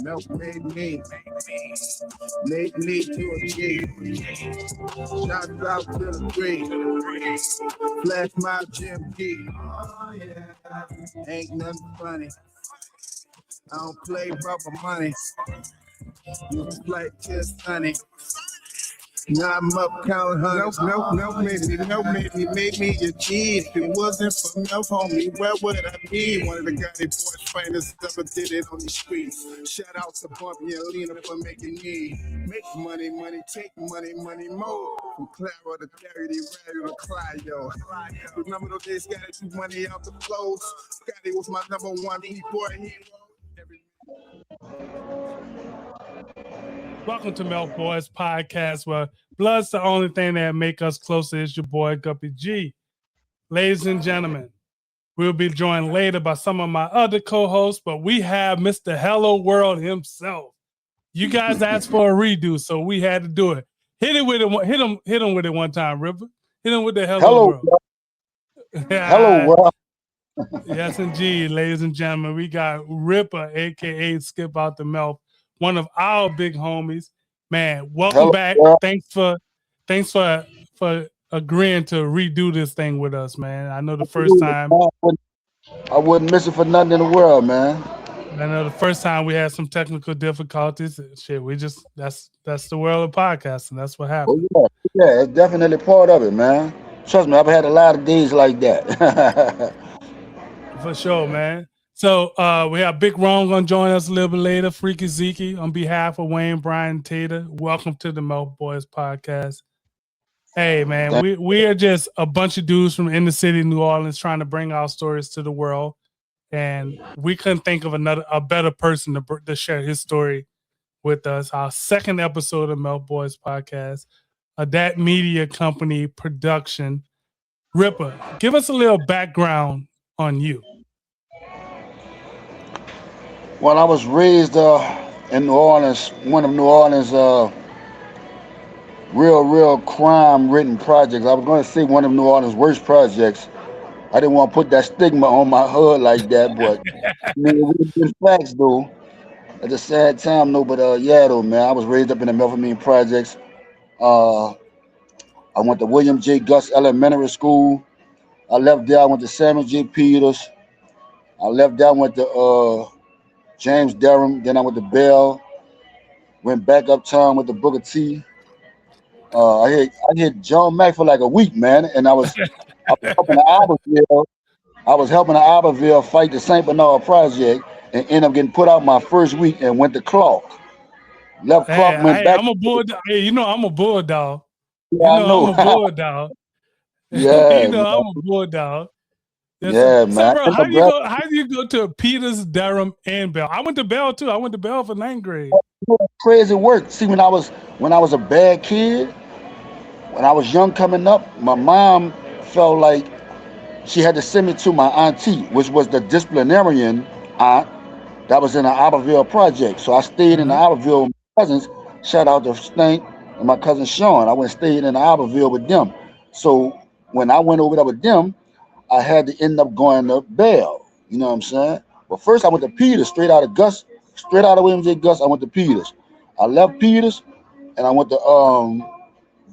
Melph made me to a G. Shout out to the three. Flash my gym G. Oh, yeah. Ain't nothing funny. I don't play rubber money. You play just honey. Now I'm up counting hundreds. Melph made me a G. If it wasn't for Melph, homie, where would I be? One of the goddamn boys finest ever did it on the streets. Shout out to Bumpy and Lena for making me. Make money, take money, more. From Clara to Gary, Ray to Clio. Remember those days, gotta do money out the flows. Scotty was my number one boy hero. Welcome to Melph Boys Podcast, where blood's the only thing that make us closer. It's your boy Guppy G. Ladies and gentlemen, we'll be joined later by some of my other co-hosts, but we have Mr. Hello World himself. You guys asked for a redo, so we had to do it. Hit him with it one time, Rippa. Hit him with the Hello World. Hello World. Yes, indeed, ladies and gentlemen, we got Rippa, aka Skipp out the Melph. One of our big homies, man. Welcome back. Bro. Thanks for agreeing to redo this thing with us, man. I know the first time I wouldn't miss it for nothing in the world, man. I know the first time we had some technical difficulties. Shit, we just that's the world of podcasting. That's what happened. Oh, yeah, it's definitely part of it, man. Trust me, I've had a lot of days like that. For sure, man. So we have Big Ron gonna join us a little bit later. Freaky Zeke on behalf of Wayne, Brian, Tater. Welcome to the Melph Boys Podcast. Hey man, we are just a bunch of dudes from in the city of New Orleans trying to bring our stories to the world, and we couldn't think of a better person to share his story with us. Our second episode of Melph Boys Podcast, a Dat Media Company production. Rippa, give us a little background on you. Well, I was raised in New Orleans, one of New Orleans' real crime-ridden projects. I was going to say one of New Orleans' worst projects. I didn't want to put that stigma on my hood like that, but I mean, it would have been facts, though. At the sad time, though, but yeah, though, man, I was raised up in the Melph projects. I went to William J. Gus Elementary School. I left there, I went to Samuel J. Peters. I left there, I went to James Durham, then I went to Bell, went back uptown with the Booker T. I hit John Mack for like a week, man, and I was helping the Iberville fight the St. Bernard Project, and ended up getting put out my first week and went to Clark. Left Clark, went back. I'm a bulldog. Hey, you know I'm a bulldog. Yeah, I know. I'm a bulldog. Yeah, I'm a bulldog. Yeah, so, man. Bro, how do you go to Peters, Durham, and Bell? I went to Bell too. I went to Bell for 9th grade. Crazy work. See, when I was a bad kid, when I was young coming up, my mom felt like she had to send me to my auntie, which was the disciplinarian aunt that was in the Iberville project. So I stayed in the Iberville with my cousins. Shout out to Stank and my cousin Sean. I went and stayed in the Iberville with them. So when I went over there with them, I had to end up going to Bell. You know what I'm saying? But first I went to Peters, straight out of William J. Gus, I went to Peters. I left Peters and I went to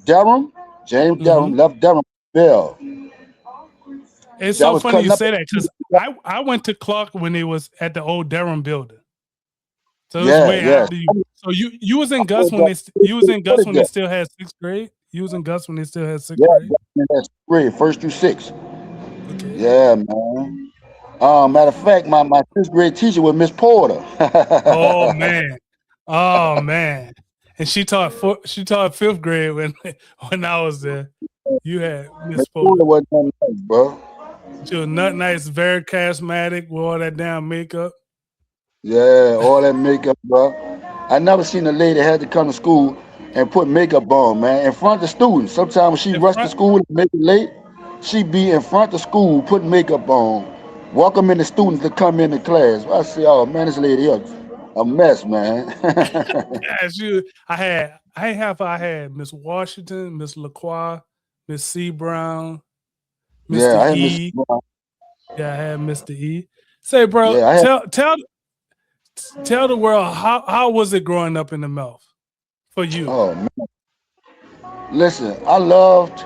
Durham, James Durham, left Durham, Bell. It's so funny you say that because I went to Clark when it was at the old Durham building. So it was way after you. So you was in Gus when they still had 6th grade? You was in Gus when they still had 6th grade? Yeah, that's grade, 1st through 6th. Okay. Yeah, man. Matter of fact, my 6th grade teacher was Miss Porter. Oh man. And she taught 5th grade when I was there. You had Miss Porter. Wasn't nice, bro. She was not nice, very charismatic with all that damn makeup. Yeah, all that makeup, bro. I never seen a lady had to come to school and put makeup on, man, in front of the students. Sometimes when she rushed to school and make it late, she'd be in front of school putting makeup on, welcoming the students to come into class. I say, oh man, this lady here, a mess, man. I had Miss Washington, Miss LaCroix, Miss C Brown, Yeah, Mr. I had Mr. E. Brown. Yeah, I had Mr. E. Say, bro, Yeah, I had. tell the world how was it growing up in the Melph for you? Oh man, listen, I loved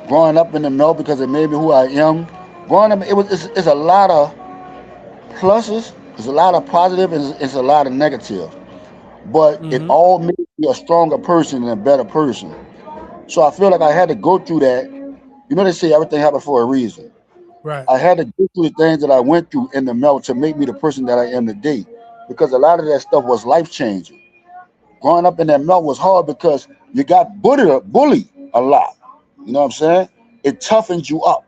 growing up in the Mel because it made me who I am. Growing up, it's a lot of pluses, it's a lot of positive, and it's a lot of negative. But it Mm-hmm. all made me a stronger person and a better person. So I feel like I had to go through that. You know, they say everything happened for a reason. Right. I had to go through the things that I went through in the Mel to make me the person that I am today. Because a lot of that stuff was life changing. Growing up in that Mel was hard because you got bullied a lot. You know what I'm saying? It toughens you up.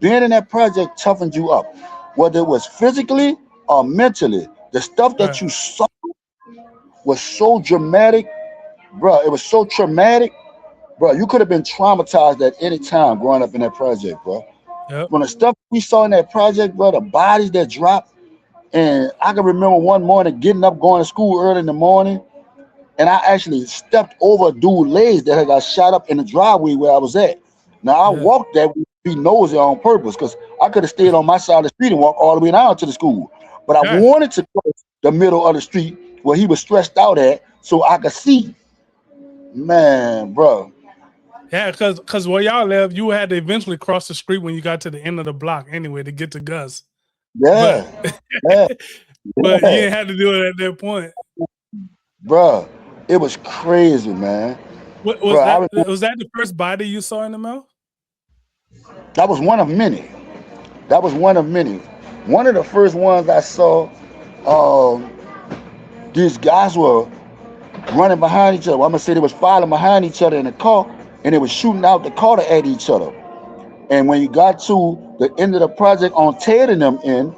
Being in that project toughened you up, whether it was physically or mentally. The stuff that Right. you saw was so dramatic, bro. It was so traumatic, bro. You could have been traumatized at any time growing up in that project, bro. Yep. When the stuff we saw in that project, bro, the bodies that dropped, and I can remember one morning getting up, going to school early in the morning, and I actually stepped over a dude's legs that had got shot up in the driveway where I was at. Now I Yeah. walked that with be nosy on purpose because I could have stayed on my side of the street and walked all the way down to the school. But I Yeah. wanted to cross the middle of the street where he was stretched out at so I could see. Man, bro. Yeah, because where y'all live, you had to eventually cross the street when you got to the end of the block anyway to get to Gus. But Yeah, yeah, but you yeah. didn't have to do it at that point. Bro. It was crazy, man. What Bro, I remember was that the first body you saw in the mouth? that was one of many. That was one of many. One of the first ones I saw, um, these guys were running behind each other. I'm gonna say they was following behind each other in the car, and they was shooting out the car at each other. And when you got to the end of the project on Ted and them end,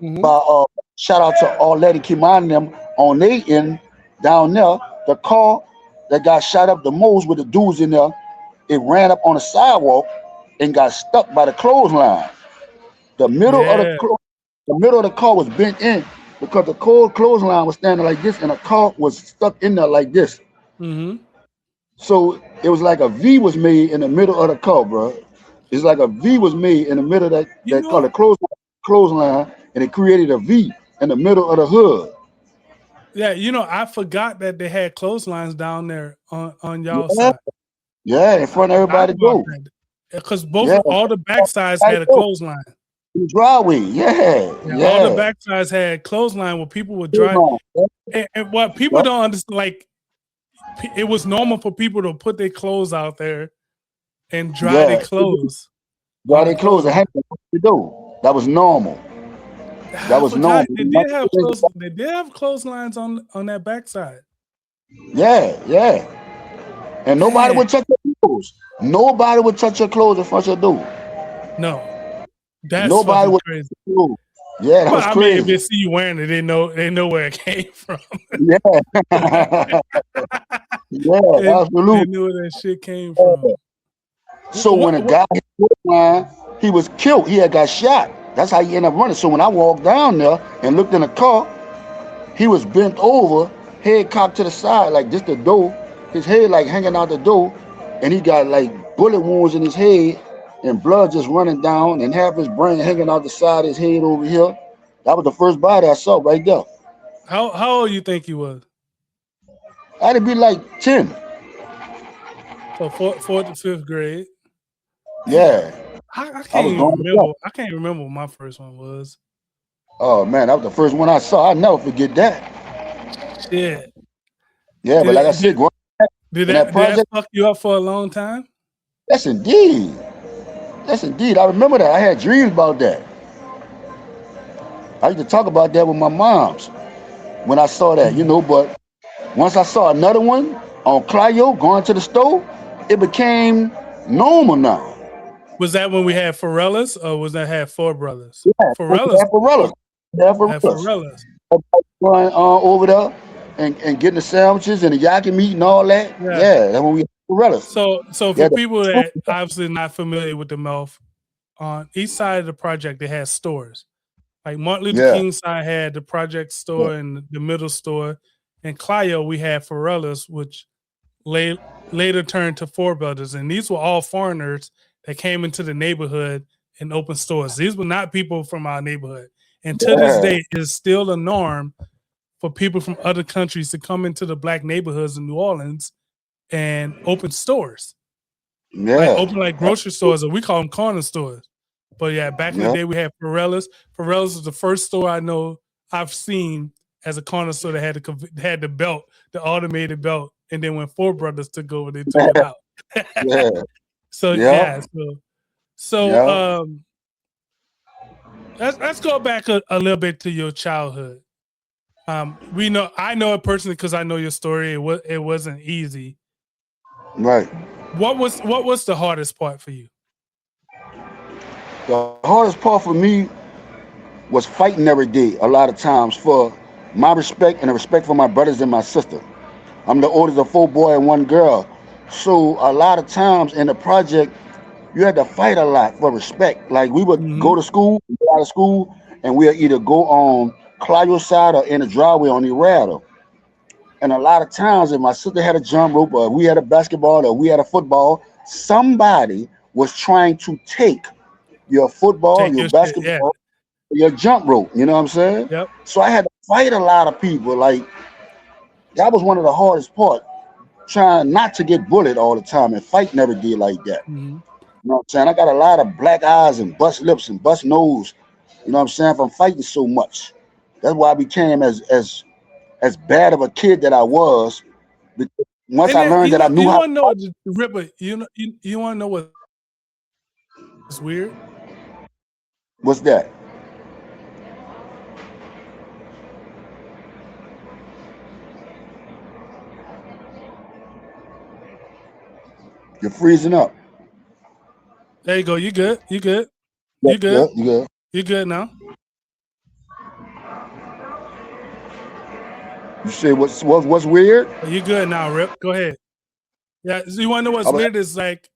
Mm-hmm. by shout out to all Lady Kimani and them on their end down there, the car that got shot up the most with the dudes in there, it ran up on the sidewalk and got stuck by the clothesline. The middle of Yeah. the middle of the car was bent in because the cold clothesline was standing like this and the car was stuck in there like this. Mm-hmm. So it was like a V was made in the middle of the car, bro. It's like a V was made in the middle of You that car, know, the clothesline, and it created a V in the middle of the hood. yeah, I forgot that they had clotheslines down there on y'all Yeah, side. yeah, in I front of forgot everybody about do. that. Because both Yeah, of all the back sides everybody had a do. clothesline. In the driveway. Yeah, Yeah, all the yeah. back sides had clothesline where people would Come drive. on. And what people Yeah, don't understand, like it was normal for people to put their clothes out there and dry their yeah. clothes While on the they close the clothesline. hang the door. That was normal. That I was normal. forgot they did have clothes. They did have clotheslines on that backside. Yeah, yeah. And nobody Man, would touch your clothes. Nobody would touch your clothes in front of your door. no, that's Nobody fucking would crazy. touch your clothes. Yeah, that Well, was I mean, if they crazy. see you wearing it, they know where it came from. Yeah. Yeah, They absolutely. knew where that shit came from. So when a What? guy hit the line, he was killed. He had got shot. That's how he ended up running. So when I walked down there and looked in the car, he was bent over, head cocked to the side, like just the door, his head like hanging out the door, and he got like bullet wounds in his head and blood just running down and half his brain hanging out the side of his head over here. That was the first body I saw right there. How old you think he was? I had to be like 10. So fourth to fifth grade. Damn, Yeah, I I can't was even going to. remember. I can't remember what my first one was. Oh man, that was the first one I saw. I'll never forget that. Shit. Yeah, but Did like I it, said, did growing did in that that project, fuck you up for a long time? yes indeed. Yes indeed. I remember that. I had dreams about that. I used to talk about that with my moms when I saw that, Mhm. but once I saw another one on Clio going to the store, it became normal now. Was that when we had Forellas or was that had Four Brothers? Yeah, Forellas. yeah, for Had reals. Forellas. Going over there and getting the sandwiches and the yaki meat and all that. Yeah. Yeah, that's when we had Corellas. So Yeah, for people that obviously not familiar with the Melph, on each side of the project they had stores. Like Martin Luther yeah, King side had the project yeah, store and the middle store. And Clio we had Forellas, which later turned to Four Brothers, and these were all foreigners that came into the neighborhood and opened stores. These were not people from our neighborhood, and to this Yeah. day, it is still a norm for people from other countries to come into the black neighborhoods in New Orleans and open stores, like Yeah. open like grocery stores, or we call them corner stores. But yeah, back in the Yeah. day, we had Pirellas. Pirellas was the first store I know I've seen as a corner store that had the belt, the automated belt. And then when Four Brothers took over, they took it out. Yeah. So yeah, Yep. so Yep. let's go back a little bit to your childhood. I know it personally because I know your story. It wasn't easy. Right. What was the hardest part for you? The hardest part for me was fighting every day. A lot of times for my respect and the respect for my brothers and my sister. I'm the oldest of four boys and one girl. So a lot of times in the project, you had to fight a lot for respect. Like we would Mm-hmm. go to school, get out of school, and we'll either go on Clio side or in the driveway on the rattle. And a lot of times, if my sister had a jump rope, or we had a basketball, or we had a football, somebody was trying to take your football, Take your your shit. Yeah. basketball, your jump rope. You know what I'm saying? Yep. So I had to fight a lot of people. Like that was one of the hardest part, trying not to get bullied all the time and fight never did like that. Mm-hmm. You know what I'm saying? I got a lot of black eyes and bust lips and bust nose. You know what I'm saying? From fighting so much. That's why I became as bad of a kid that I was. Because once And I then learned that I knew you how to want to know fight, what Ripper? You want to know what's weird? what's that? You're freezing up. There you go. You good? You good? Yeah, You good? yeah, yeah. You good now? You say what's weird? You good now, Rip? Go ahead. Yeah. So you want to know I what's was weird? Is like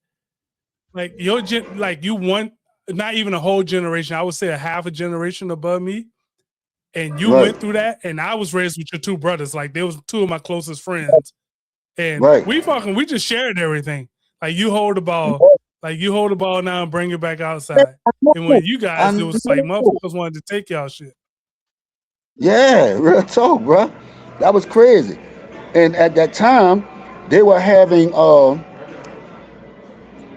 like you went not even a whole generation. I would say a half a generation above me, and you right, went through that. And I was raised with your two brothers. Like they was two of my closest friends, and right. we just shared everything. Like you hold the ball, like you hold the ball now and bring it back outside. I And when know. you I guys, it was like know. motherfuckers wanted to take y'all shit. Yeah, real talk, bro. That was crazy. And at that time, they were having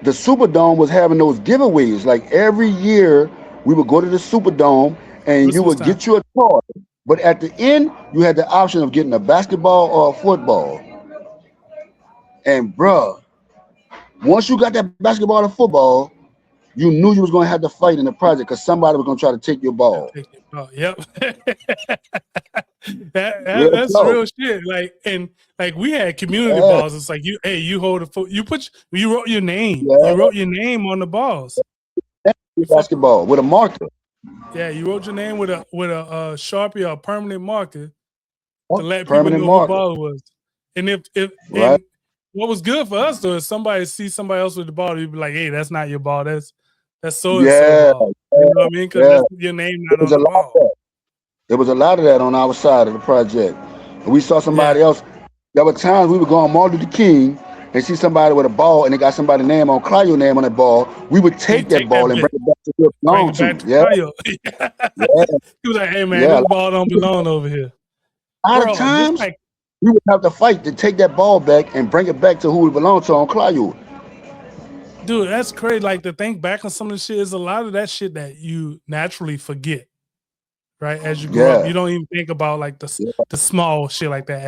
the Superdome was having those giveaways. Like every year, we would go to the Superdome and you Christmas would time. get you a toy. But at the end, you had the option of getting a basketball or a football. And bruh, once you got that basketball or football, you knew you was gonna have to fight in the project because somebody was gonna try to take your Yeah, ball. take it. Oh, yep. Real That's talk. real shit. Like and like we had community Yeah, balls. It's like you hold a foot. You wrote your name. You yeah. wrote your name on the balls. You fuck with Basketball with a marker. yeah. You wrote your name with a Sharpie or a permanent marker to Oh, let people permanent know who marker. ball it was. And if Right? and what was good for us though is somebody see somebody else with the ball, you'd be like, hey, that's not your ball. That's so and so Yeah, ball. You know what I mean? Because yeah. that's your name It not was on a the lot of ball. that. There was a lot of that on our side of the project. And we saw Yeah. somebody else. There were times we would go on Martin Luther King and see somebody with a ball and they got somebody's name on Clio name on that ball. We would You take that take that ball and bring bit. it back to where it Bring belonged it back to. to Yeah, Kyle. yeah, He was like, "Hey man, yeah. this ball don't belong over here, A lot of bro." Just times like we would have to fight to take that ball back and bring it back to who it belonged to on Clio. dude, that's crazy. Like to think back on some of the shit is a lot of that shit that you naturally forget, right? As you grow up, Yeah, you don't even think about like yeah, the small shit like that.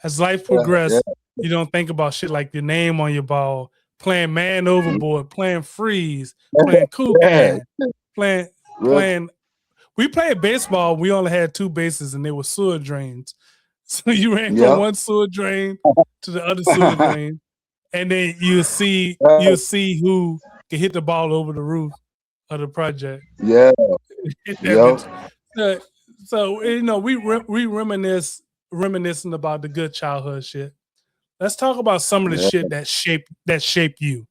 As life yeah, progresses, you don't think about shit like your name on your ball, playing man overboard, playing freeze, playing cool yeah. can, playing Real, playing. We played baseball. We only had two bases, and they were sewer drains. So you ran from yeah. one sewer drain to the other sewer drain, and then Yeah, you'll see who can hit the ball over the roof of the project. yeah, Hit that yeah, bitch. So, we reminiscing about the good childhood shit. Let's talk about some of the yeah. shit that shaped you.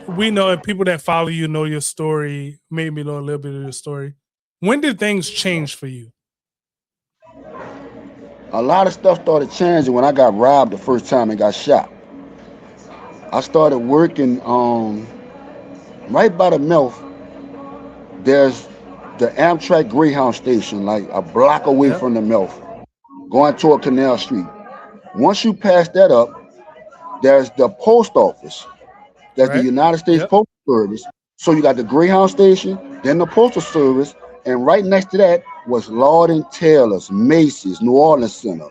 We know that people that follow you know your story, maybe know a little bit of your story. When did things change for you? A lot of stuff started changing when I got robbed the first time and got shot. I started working right by the Melph. There's the Amtrak Greyhound station, like a block away Yep. from the Melph, going toward Canal Street. Once you pass that up, there's the post office. That's the Right. United States Yep. Postal Service. So you got the Greyhound station, then the Postal Service, and right next to that was Lord and Taylor's, Macy's, New Orleans Center,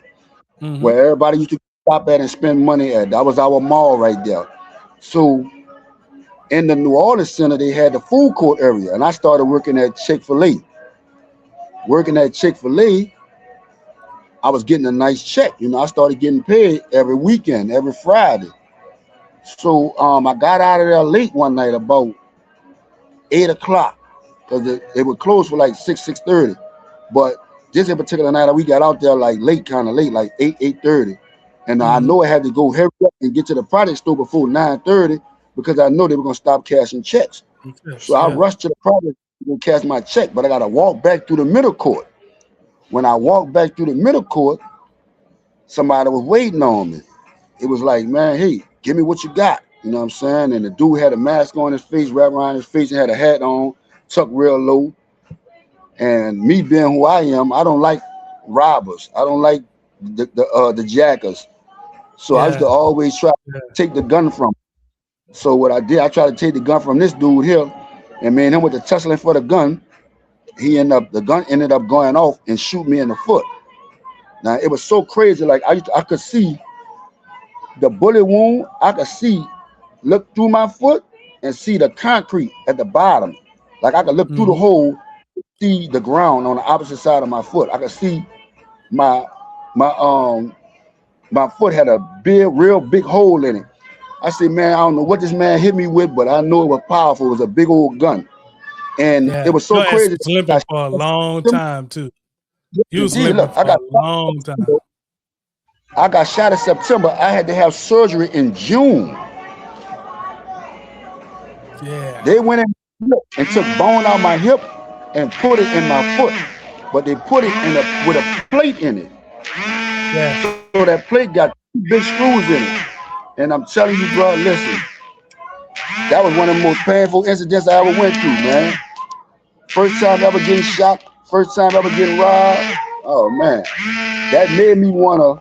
Mm-hmm. where everybody used to stop at and spend money at. That was our mall right there. So in the New Orleans Center, they had the food court area, and I started working at Chick-fil-A. Working at Chick-fil-A, I was getting a nice check. I started getting paid every weekend, every Friday. So I got out of there late one night about 8 o'clock because they would close for like 6:30. But this in particular night, we got out there like late, kind of late, like 8:30. And I Mm-hmm. know I had to go hurry up and get to the product store before 9:30 because I know they were gonna stop cashing checks. So Yes. I Yeah. rushed to the product to go cash my check, but I gotta walk back through the middle court. When I walked back through the middle court, somebody was waiting on me. It was like, man, hey, give me what you got. You know what I'm saying? And the dude had a mask on his face, wrapped around his face, and had a hat on, tucked real low. And me being who I am, I don't like robbers. I don't like the jackers. So I used to Yeah. always try to Yeah. take the gun from him. So what I did, I tried to take the gun from this dude here, and me and him with the tussling for the gun. The gun ended up going off and shoot me in the foot. Now it was so crazy. Like I could see the bullet wound. I could see, look through my foot and see the concrete at the bottom. Like I could look through the Mm-hmm. hole, see the ground on the opposite side of my foot. I could see my my my foot had a big, real big hole in it. I said, man, I don't know what this man hit me with, but I know it was powerful. It was a big old gun, and it Yeah. was so Your ass crazy. was limping for a long time too. You was Indeed, limping look, for a long time. I got shot in September. I had to have surgery in June. Yeah. They went in and took bone out my hip and put it in my foot, but they put it with a plate in it. Yeah. So that plate got two big screws in it. And I'm telling you, bro, listen, that was one of the most painful incidents I ever went through, man. First time ever getting shot, first time ever getting robbed. Oh man, that made me wanna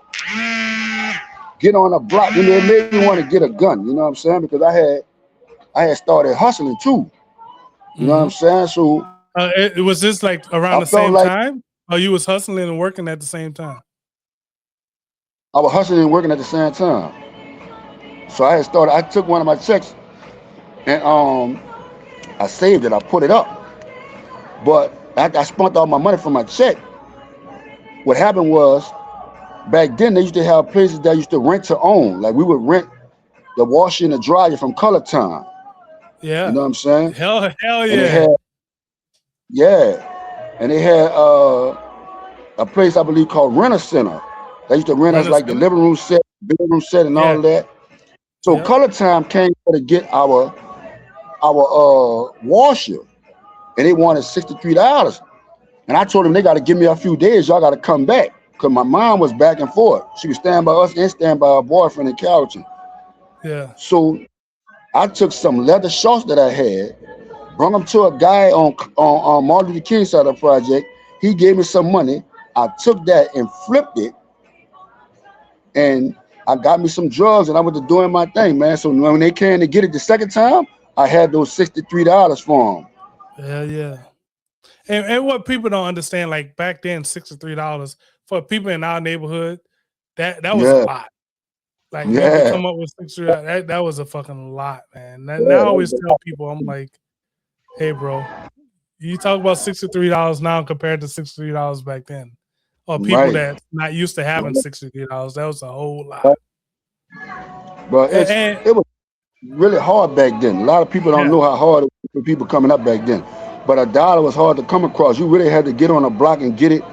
get on a block. It made me want to get a gun. You know what I'm saying? Because I had started hustling too. You know what I'm Mm-hmm. saying? So It was this like I around the felt same like time? Or you was hustling and working at the same time? I was hustling and working at the same time. So I had started. I took one of my checks and I saved it. I put it up. But after I spent all my money from my check, what happened was back then they used to have places that used to rent to own. Like we would rent the washer and the dryer from Color Time. You know Yeah. what I'm saying? Hell And they had, yeah. yeah, and they had a place I believe called Rent a Center. They used to rent us Rent a like the center? living room set, bedroom set, and all Yeah. that. So Yep. Color Time came to get our washer, and they wanted $63. And I told them they got to give me a few days. Y'all got to come back because my mom was back and forth. She was standing by us and stand by her boyfriend in Calton. Yeah. So I took some leather shorts that I had, brought them to a guy on Martin Luther King side of the project. He gave me some money. I took that and flipped it, and I got me some drugs, and I was doing my thing, man. So when they came to get it the second time, I had those $63 for them. Hell yeah. And what people don't understand, like back then, $63 for people in our neighborhood, that was a Yeah, lot. Like to yeah, come up with $63, that was a fucking lot, man. Now I always yeah. tell people, I'm like, hey, bro, you talk about $63 now compared to $63 back then, or people Right. that not used to having $63. That was a whole lot. Right. But And it was really hard back then. A lot of people don't yeah, know how hard it was for people coming up back then. But a dollar was hard to come across. You really had to get on a block and get it,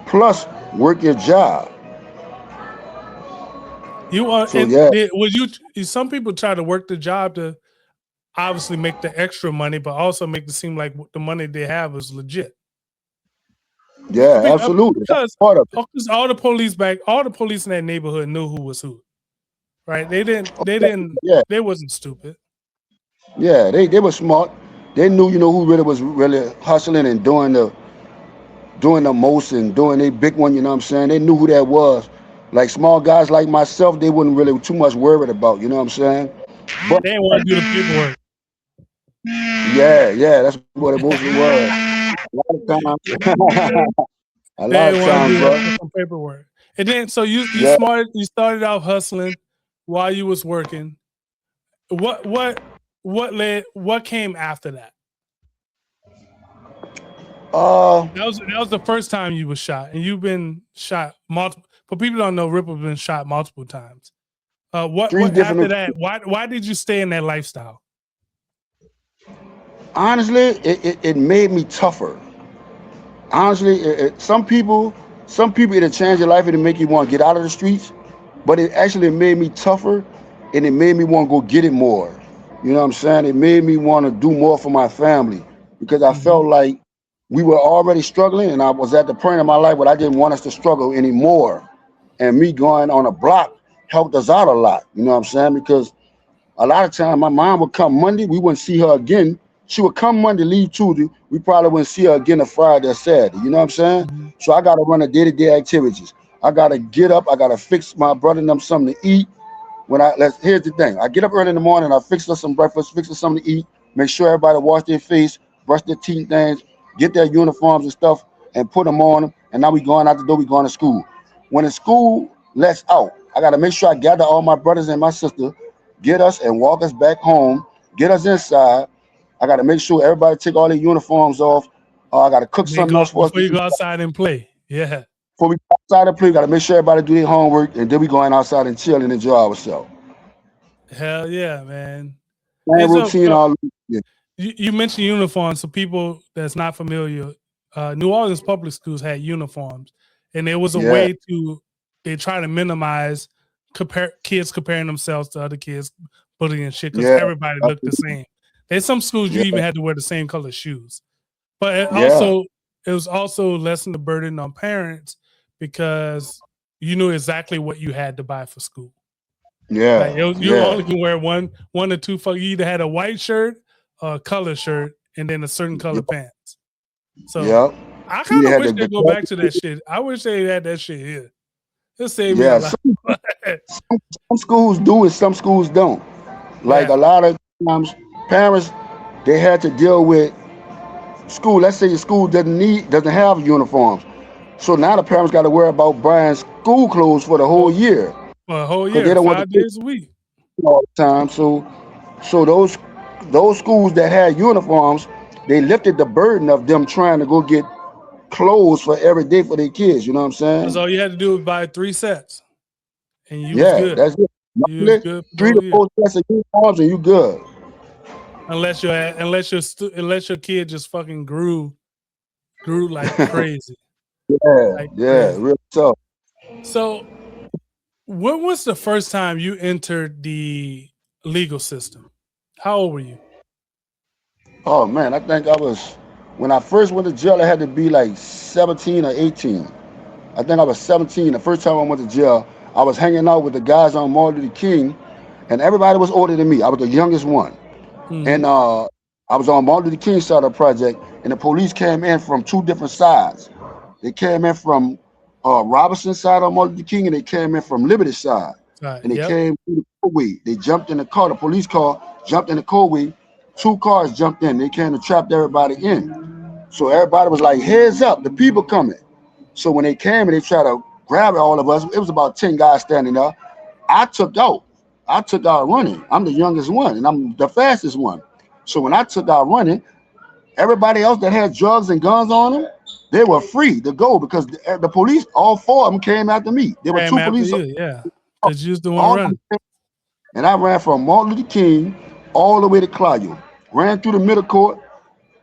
plus work your job. you are. So And yeah, would you? Some people try to work the job to obviously make the extra money, but also make it seem like the money they have is legit. Yeah, absolutely. That's because part of it. all the police in that neighborhood knew who was who, right? Yeah, they wasn't stupid. yeah. They were smart. They knew, who really was really hustling and doing the most and doing a big one. You know what I'm saying? They knew who that was. Like small guys like myself, they wasn't really too much worried about. You know what I'm saying? But They didn't want to do the paperwork. yeah, that's what it mostly was. A lot of times, a lot They of didn't want to times, do that bro. fucking paperwork. And then so Yeah. you started out hustling while you was working. What came after that? Uh, That was the first time you was shot, and you've been shot multiple. For people who don't know, Rippa's been shot multiple times. three What after different. that? Why did you stay in that lifestyle? Honestly, it made me tougher. Honestly, some people it'll change your life. It'll make you want to get out of the streets, but it actually made me tougher, and it made me want to go get it more. You know what I'm saying? It made me want to do more for my family because I Mm-hmm. felt like we were already struggling, and I was at the point in my life where I didn't want us to struggle anymore. And me going on a block helped us out a lot. You know what I'm saying? Because a lot of time my mom would come Monday, we wouldn't see her again. She would come Monday, leave Tuesday. We probably wouldn't see her again a Friday or Saturday. You know what I'm saying? Mm-hmm. So I gotta run the day-to-day activities. I gotta get up, I gotta fix my brother and them something to eat. Here's the thing. I get up early in the morning, I fix us some breakfast, fix us something to eat, make sure everybody wash their face, brush their teeth things, get their uniforms and stuff, and put them on them. And now we going out the door, we going to school. When the school lets out, I gotta make sure I gather all my brothers and my sister, get us and walk us back home, get us inside. I gotta make sure everybody take all their uniforms off. I gotta cook They something go else for us before to you eat go outside and play. Yeah. before we go outside and play. Gotta make sure everybody do their homework, and then we going outside and chill and enjoy ourselves. Hell yeah, man. Same And so routine all. Yeah. you mentioned uniforms. So people that's not familiar, New Orleans public schools had uniforms, and there was a Yeah, way to they try to minimize kids comparing themselves to other kids, bullying and shit because yeah, everybody looked the same. There's some schools you yeah, even had to wear the same color shoes, but yeah, it was also lessen the burden on parents because you knew exactly what you had to buy for school. Like yeah, you yeah, only can wear one or two. You either had a white shirt or a color shirt, and then a certain color yeah, pants. So yeah. I We kind of had wish the they'd go back to that shit. I wish they had that shit here. It saved me a yeah. lot. Some schools do and some schools don't. Like a Yeah, lot of times, parents they had to deal with school. Let's say your school doesn't have uniforms, so now the parents got to worry about buying school clothes for the whole for, year for a whole because they year, don't want the 5 days a week. all the time. So those schools that had uniforms, they lifted the burden of them trying to go get clothes for every day for their kids. You know what I'm Because saying? all you had to do was buy 3 sets, and you was Yeah, good. that's it. You was Monthly, good for the three whole to year. four sets of uniforms and you good. Unless your kid just fucking grew like crazy, Yeah, like yeah, crazy. real tough. So when was the first time you entered the legal system? How old were you? Oh man, I think I was when I first went to jail. I had to be like 17 or 18. I think I was 17. The first time I went to jail, I was hanging out with the guys on Martin Luther King, and everybody was older than me. I was the youngest one. Mm-hmm. And I was on Martin Luther King side of the project, and the police came in from two different sides. They came in from Robinson side on Martin Luther King, and they came in from Liberty side. And they Yep. came through the courtway. They jumped in the car. The police car jumped in the courtway. Two cars jumped in. They came to trap everybody in. So everybody was like, "Heads up, the people coming." So when they came and they tried to grab all of us, it was about 10 guys standing there. I took out. I took out running. I'm the youngest one and I'm the fastest one. So when I took out running, everybody else that had drugs and guns on them, they were free to go because the police, all four of them came after me. There were Came two after police, you, yeah. Because you was the one all of running. them, and I ran from Martin Luther King all the way to Claudio. Ran through the middle court,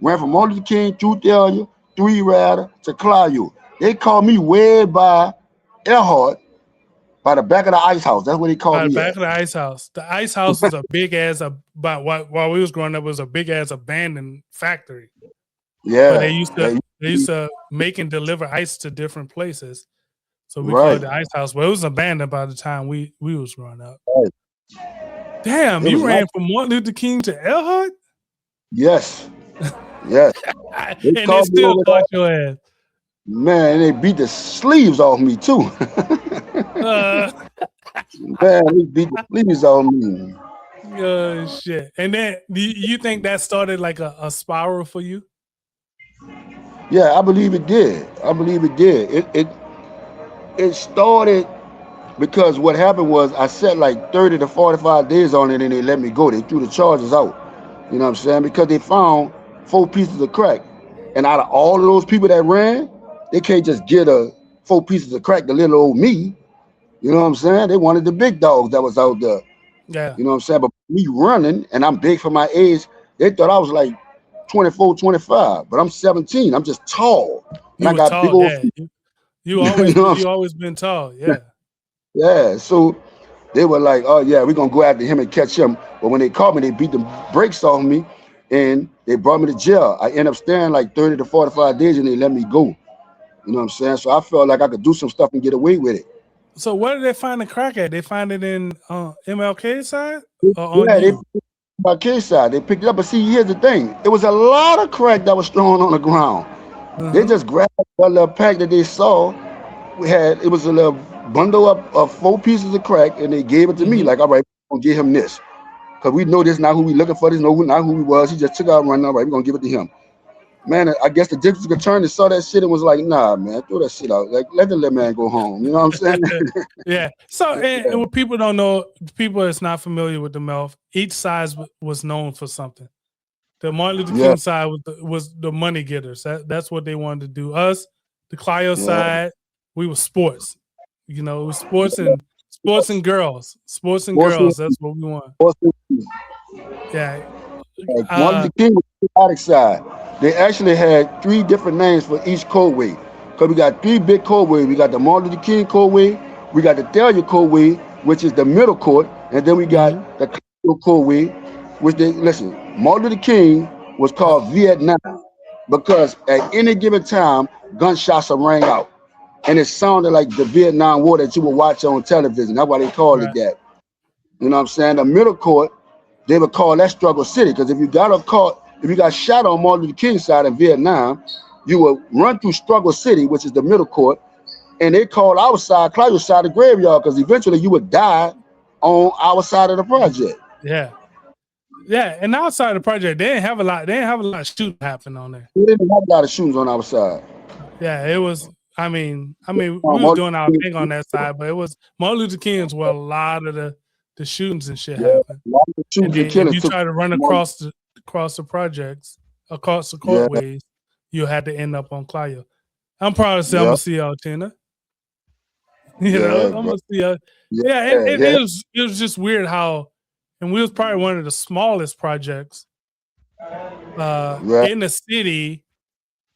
ran from Martin Luther King through Thalia, through Erada to Claudio. They called me way by Earhart, by the back of the ice house. That's where they called By the me back at. of the ice house. The ice house is a big ass, about while we was growing up, it was a big ass abandoned factory. But Yeah. Yeah. they used to make and deliver ice to different places. So we called Right. it the ice house. Well, it was abandoned by the time we was growing up. Right. Damn, It you was nice. ran from Martin Luther King to Elhart? Yes. Yes. They And they called me still over caught there. your ass. Man, they beat the sleeves off me too. Uh, Man, they beat the sleeves off me. oh shit. And then you think that started like a spiral for you? Yeah, I believe it did. I believe it did. It started because what happened was I sat like 30 to 45 days on it and they let me go. They threw the charges out. You know what I'm saying? Because they found 4 pieces of crack. And out of all of those people that ran, they can't just get 4 pieces of crack to little old me. You know what I'm saying? They wanted the big dogs that was out there. Yeah. You know what I'm saying? But me running, and I'm big for my age, they thought I was like 24, 25. But I'm 17. I'm just tall. And You I were got big tall, old yeah. feet. You You always know what I'm you always been tall, saying? yeah. Yeah. So they were like, oh, yeah, we're going to go after him and catch him. But when they caught me, they beat the brakes off me and they brought me to jail. I ended up staying like 30 to 45 days and they let me go. You know what I'm saying? So I felt like I could do some stuff and get away with it. So where did they find the crack at? They find it in MLK side or on Yeah, they you? picked it up by K side. They picked it up. But see, here's the thing. It was a lot of crack that was thrown on the ground. They Uh-huh. just grabbed a little pack that they saw. It was a little bundle up of 4 pieces of crack and they gave it to me. Mm-hmm. Like, all right, we're gonna give him this. Because we know this not who we looking for, this not who he was. He just took out running. All right, we're gonna give it to him. Man, I guess the district attorney saw that shit and was like, nah, man, throw that shit out. Like, let the little man go home. You know what I'm saying? Yeah. So, Yeah. and what people don't know, people that's not familiar with the Melph, each side was known for something. The Martin Luther Yeah. King side was the money getters. That's what they wanted to do. Us, the Clio Yeah. side, we were sports. You know, it was sports and girls. Sports and Boston, girls. That's what we want. Boston, Yeah. Martin Uh, Luther King was the Democratic side. They actually had 3 different names for each codeway. Because we got 3 big codeways. We got the Martin Luther King codeway, we got the Thalia codeway, which is the middle court, and then we got mhm. the Clio codeway, which they listen. Martin Luther King was called Vietnam because at any given time, gunshots are rang out. And it sounded like the Vietnam War that you would watch on television. That's why they called it Right. that. You know what I'm saying? The middle court, they would call that struggle city. Because if you got shot on Martin Luther King side in Vietnam, you would run through struggle city, which is the middle court, and they called our side, Clio side, the graveyard, because eventually you would die on our side of the project. Yeah. Yeah. And outside the project, they didn't have a lot. They didn't have a lot of shooting happen on there. We didn't have a lot of shootings on our side. Yeah, it was. We was Martin doing our Luther thing King, on that side, but it was Martin Luther King's where a lot of the shootings and shit yeah, happened. a lot of the And shootings and then if killings you took try to run Martin. across the projects, across the Yeah, courtways, you had to end up on Clio. I'm proud to say I'm yeah, gonna see y'all, Tina. You know, yeah, I'm bro. gonna see y'all. Yeah, Yeah, and yeah, it was just weird how, and we was probably one of the smallest projects right, in the city,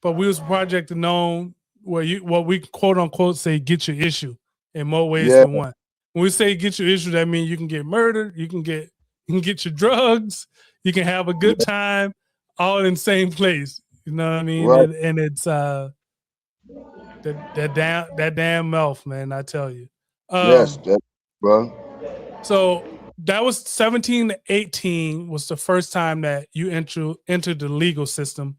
but we was a project known where what we quote unquote say get your issue in more ways yeah, than one. When we say get your issue, that means you can get murdered, you can get your drugs, you can have a good yeah, time, all in the same place. You know what I mean? right. And it's that damn Melph, man, I tell you. Yes, Um, bro. so that was 17 to 18 was the first time that you entered the legal system.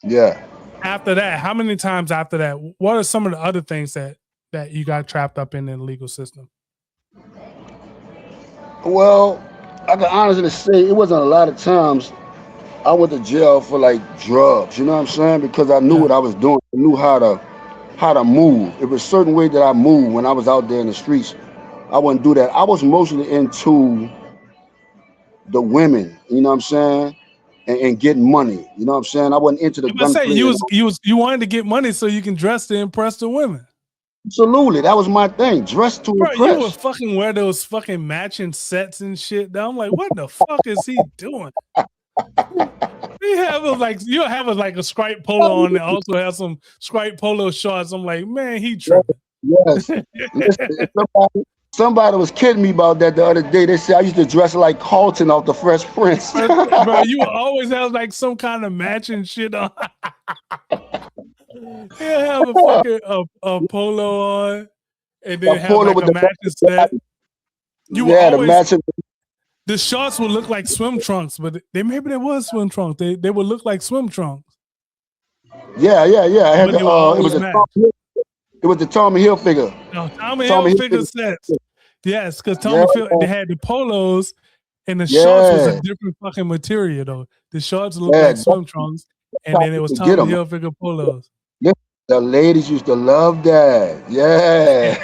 Yeah. After that, how many times after that? What are some of the other things that you got trapped up in the legal system? Well, I can honestly say it wasn't a lot of times I went to jail for like drugs. You know what I'm saying? Because I knew Yeah. what I was doing. I knew how to move. It was a certain way that I moved when I was out there in the streets. I wouldn't do that. I was mostly into the women. You know what I'm saying? And getting money. You know what I'm saying? I wasn't into the You must say gunplay. And you wanted to get money so you can dress to impress the women. absolutely, that was my thing. Dress to Bro, you would impress. fucking wear those fucking matching sets and shit. I'm like, what the fuck is he doing? You have like a striped polo on and also have some striped polo shorts. I'm like, man, he Yes, tripping. yes. Listen, somebody was kidding me about that the other day. They said I used to dress like Carlton off the Fresh Prince. Bro, you always have like some kind of matching shit on. He'll have a fucking a polo on, and then A have polo like with a the matching set. You will yeah, the always matching. the shorts would look like swim trunks, but maybe they was swim trunks. They would look like swim trunks, Yeah, yeah, yeah. I had but the they will it was always a match. it was the Tommy Hill figure. No, Tommy Tommy Hill Hilfiger figure. sets. Yes, because Yeah, They had the polos, and the shorts was a yeah, different fucking material though. The shorts looked yeah. like That's swim trunks, and how then it was people get Tommy them. Hilfiger polos. The ladies used to love that. Yeah.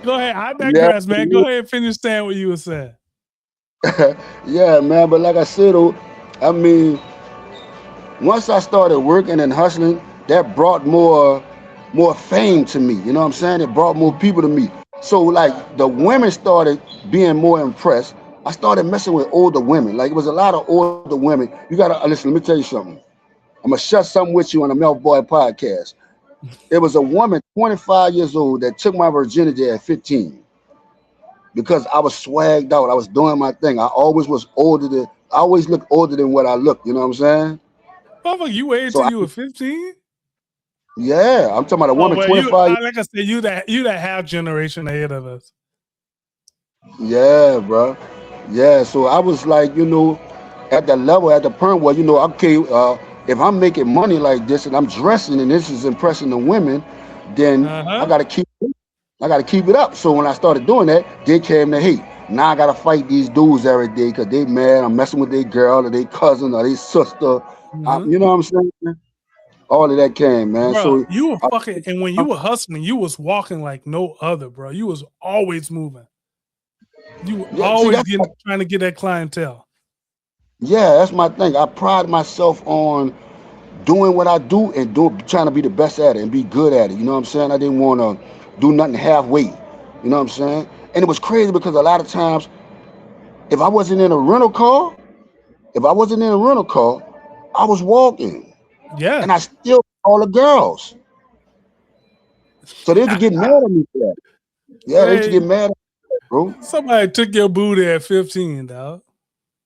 Go ahead. I Yeah. digress, man. Go ahead and finish saying what you were saying. Yeah, man. But like I said, I mean, once I started working and hustling, that brought more fame to me. You know what I'm saying? It brought more people to me. So like the women started being more impressed. I started messing with older women. Like it was a lot of older women. You gotta listen. Let me tell you something. I'm gonna share something with you on the Melph Boy podcast. It was a woman, 25 years old, that took my virginity at 15 because I was swagged out. I was doing my thing. I always looked older than what I looked. You know what I'm saying? Motherfucker, you waited So till you were 15? yeah, I'm talking about a Oh woman well, 25. like I said, you that half generation ahead of us. Yeah, bro. Yeah, so I was like, at that level, at the point where, okay, if I'm making money like this and I'm dressing and this is impressing the women, then I Uh-huh. gotta keep I gotta keep it up. So when I started doing that, they came to hate. Now I gotta fight these dudes every day because they mad. I'm messing with their girl or their cousin or their sister. Uh-huh. You know what I'm saying? All of that came, man. Bro, So you were I, fucking, and when you were hustling, you was walking like no other, bro. You was always moving. You were yeah, see always that's trying to get that clientele. that's my thing. I pride myself on doing what I do and trying to be the best at it and be good at it. You know what I'm saying? I didn't want to do nothing halfway. You know what I'm saying? And it was crazy because a lot of times, if I wasn't in a rental car, if I wasn't in a rental car, I was walking, Yeah. and I still all the girls. So they used to get mad at me for that. Yeah, they used to Hey, get mad at me, bro. somebody took your booty at 15, dog.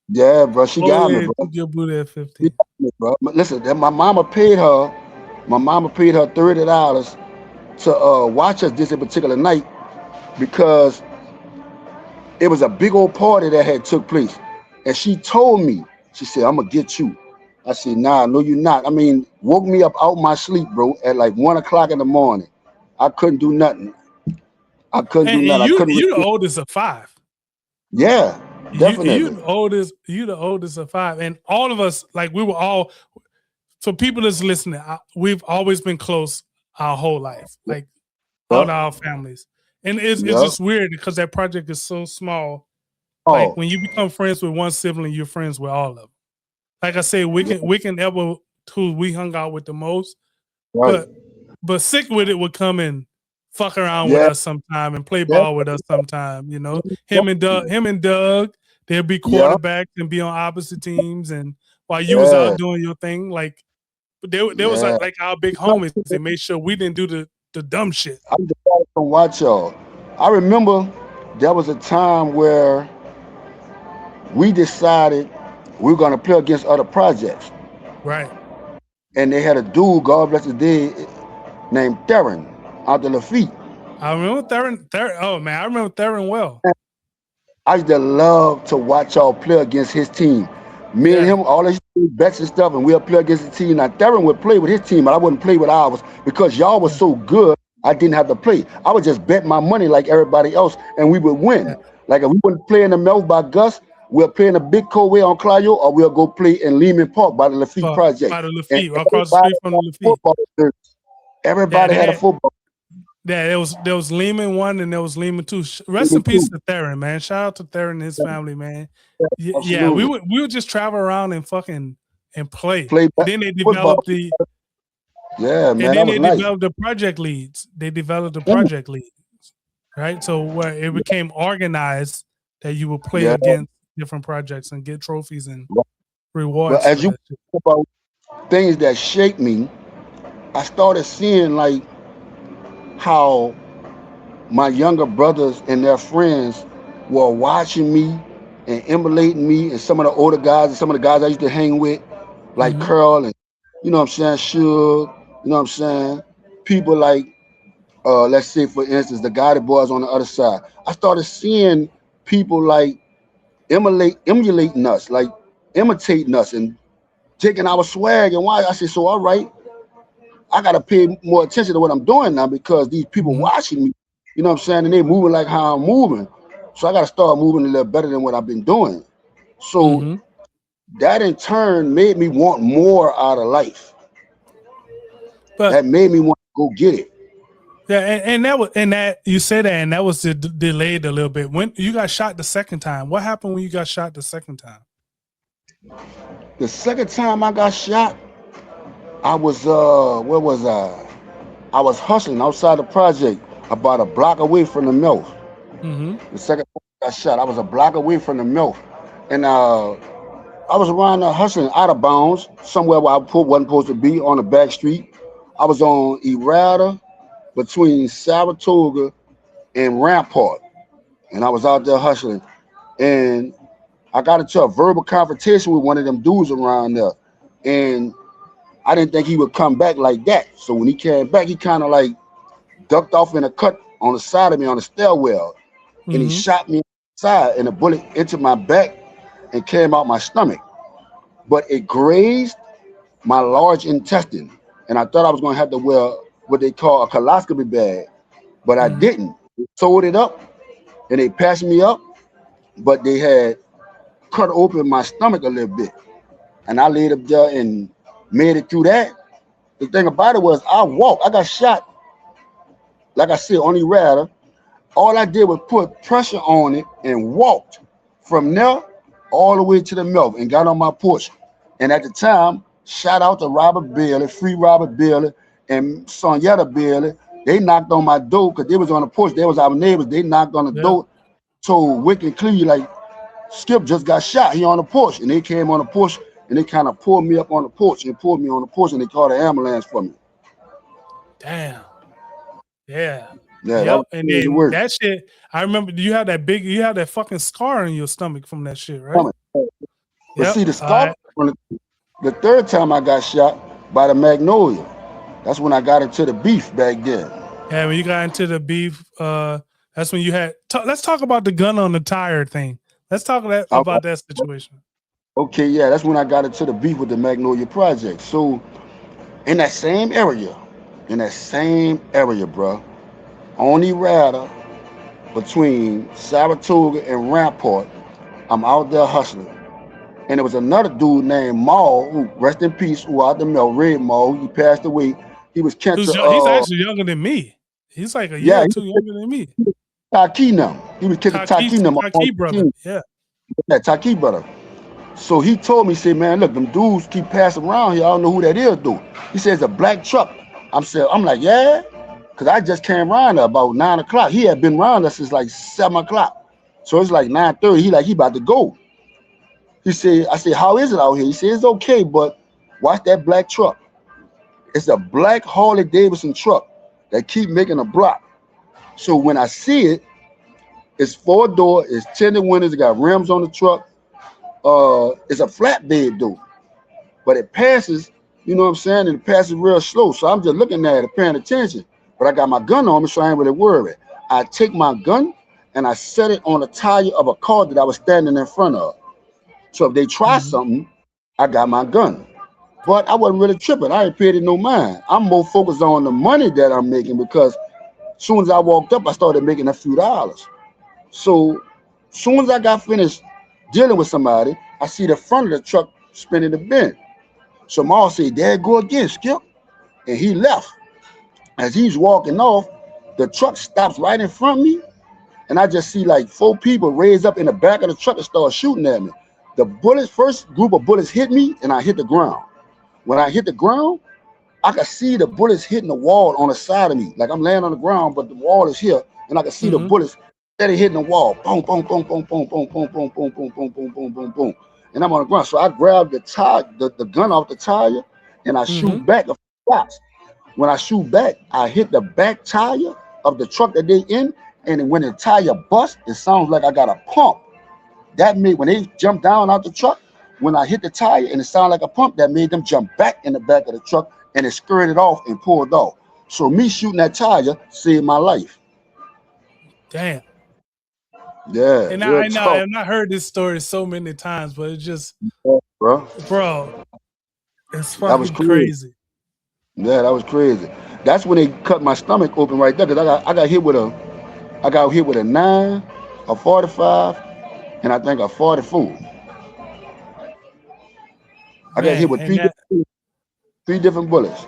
Yeah, bro. She Old got me, lady bro. took your booty at She 15. got me, bro. But listen, my mama paid her. My mama paid her $30 to watch us this particular night because it was a big old party that had took place. And she told me, she said, I'm gonna get you. I said, nah, no, you're not. I mean, woke me up out my sleep, bro, at like 1 o'clock in the morning. I couldn't do nothing. I couldn't do And nothing. I couldn't you the resist. oldest of five. Yeah, You definitely. the oldest of five. And all of us, like we were all, for people that's listening, we've always been close our whole life, like all Yep. our families. And it's Yep. just weird because that project is so small. Like Oh, when you become friends with one sibling, you're friends with all of them. Like I say, yeah, we can ever who we hung out with the most, right. but Sick with it would come and fuck around with Yeah, us sometime and play yeah, ball with us sometime. You know, definitely. him and Doug, they'll be Yeah, quarterbacks and be on opposite teams. And while you was out yeah, doing your thing, like they was yeah. like our big homies. They made sure we didn't do the dumb shit. I just gotta come watch y'all. I remember there was a time where we decided we were gonna play against other projects. Right. And they had a dude, God bless his dead, named Theron out of Lafitte. I remember Theron. Oh man, I remember Theron well. I used to love to watch y'all play against his team. Me and Yeah. him, all these bets and stuff, and we'll play against the team. Now Theron would play with his team, but I wouldn't play with ours because y'all was Yeah. so good. I didn't have to play. I would just bet my money like everybody else, and we would Yeah. win. Like if we wouldn't play in the Melph by Gus, we'll play in the Big Way on Clio, or we'll go play in Lehman Park by the Lafitte Project. By the And Lafitte, across the everybody street from had the a Lafitte. football jersey. Yeah, Everybody they had a had. football. Yeah, there was Lehman 1 and there was Lehman 2. Rest Me in peace too. to Theron, man. Shout out to Theron and his family, man. Yeah, Absolutely. we would just travel around and fucking and play. Play And then they football. developed the Yeah, and man, then that was they nice. developed the project leads. They developed the Mm, project leads, right? So where it became organized that you would play yeah. against different projects and get trophies and Well, rewards as for you that shit. talk about things that shaped me, I started seeing like how my younger brothers and their friends were watching me and emulating me, and some of the older guys and some of the guys I used to hang with. like Curl and you know what I'm saying, Suge, you know what I'm saying? People like let's say for instance, the Gotti Boys on the other side. I started seeing people like emulating us, like imitating us and taking our swag and why I said, so all right, I gotta pay more attention to what I'm doing now because these people watching me, you know what I'm saying, and they moving like how I'm moving. So I gotta start moving a little better than what I've been doing. So that in turn made me want more out of life. But That made me want to go get it. yeah, and that was and that you said that and that was delayed a little bit. When you got shot the second time, what happened when you got shot the second time? The second time I got shot, I was where was I? I was hustling outside the project about a block away from the Melph. The second time I got shot, I was a block away from the Melph. And I was around there hustling out of bounds, somewhere where wasn't supposed to be on the back street. I was on Errata between Saratoga and Rampart. And I was out there hustling. And I got into a verbal confrontation with one of them dudes around there. And I didn't think he would come back like that. So when he came back, he kind of like ducked off in a cut on the side of me on the stairwell. And he shot me inside and a bullet entered my back and came out my stomach. But it grazed my large intestine. And I thought I was going to have to wear what they call a coloscopy bag. But I didn't. They sewed it up and they patched me up. But they had cut open my stomach a little bit. And I laid up there and made it through that. The thing about it was I walked. I got shot, like I said, on the radar. All I did was put pressure on it and walked from there all the way to the Melph and got on my porch. And at the time, shout out to Robert Bailey, Free Robert Bailey, and Sonyetta Bailey. They knocked on my door because they was on the porch. They was our neighbors. They knocked on the door. Told Wick and Clee, like, Skipp just got shot. He on the porch. And they came on the porch and they kind of pulled me up on the porch and pulled me on the porch and they called the ambulance for me. Damn. Yeah. Yeah, Yep. And then work. that shit, I remember you had that fucking scar in your stomach from that shit, right? But see, the scar, the third time I got shot by the Magnolia, that's when I got into the beef back then. Yeah, when you got into the beef, that's when you had. Let's talk about the gun on the tire thing. Let's talk about that situation. Okay, yeah, that's when I got into the beef with the Magnolia Project. So, in that same area, bro, on the radar between Saratoga and Rampart, I'm out there hustling. And there was another dude named Maul, who, rest in peace, who out the Mel, Red Maul, he passed away. He was Kent. He's actually younger than me. He's like a year or two younger than me. Taki now. He was kicking Taki now. Taki brother, yeah. Yeah, Taki brother. So he told me, he said, man, look, them dudes keep passing around here. I don't know who that is, dude. He says a black truck. I'm like, yeah? Because I just came around there about 9 o'clock. He had been around us since like 7 o'clock. So it's like 9:30. He about to go. He said, I said, how is it out here? He said, it's okay, but watch that black truck. It's a black Harley Davidson truck that keep making a block. So when I see it, it's 4-door, it's tinted windows, it got rims on the truck. It's a flatbed dude, but it passes, you know what I'm saying? And it passes real slow. So I'm just looking at it, paying attention. But I got my gun on me, so I ain't really worried. I take my gun and I set it on the tire of a car that I was standing in front of. So if they try something, I got my gun. But I wasn't really tripping. I ain't paid it no mind. I'm more focused on the money that I'm making because as soon as I walked up, I started making a few dollars. So as soon as I got finished dealing with somebody, I see the front of the truck spinning the bend. So Maul said, there go again, Skipp. And he left. As he's walking off, the truck stops right in front of me. And I just see like 4 people raise up in the back of the truck and start shooting at me. The first group of bullets hit me and I hit the ground. When I hit the ground, I could see the bullets hitting the wall on the side of me. Like I'm laying on the ground, but the wall is here. And I could see the bullets steady hitting the wall. Boom, boom, boom, boom, boom, boom, boom, boom, boom, boom, boom, boom, boom, boom, boom. And I'm on the ground. So I grabbed the gun off the tire and I shoot back a few shots. When I shoot back, I hit the back tire of the truck that they in. And when the tire busts, it sounds like I got a pump. That made when they jumped down out the truck, when I hit the tire and it sounded like a pump, that made them jump back in the back of the truck and it skirted off and pulled off. So me shooting that tire saved my life. Damn. Yeah, And real I know, talk, and I heard this story so many times, but it's just, bro. bro, it's That was fucking crazy. crazy. Yeah, that was crazy. That's when they cut my stomach open right there because I got hit with a 9, a 45, and I think a 44. I got hit Man, with and that three different bullets.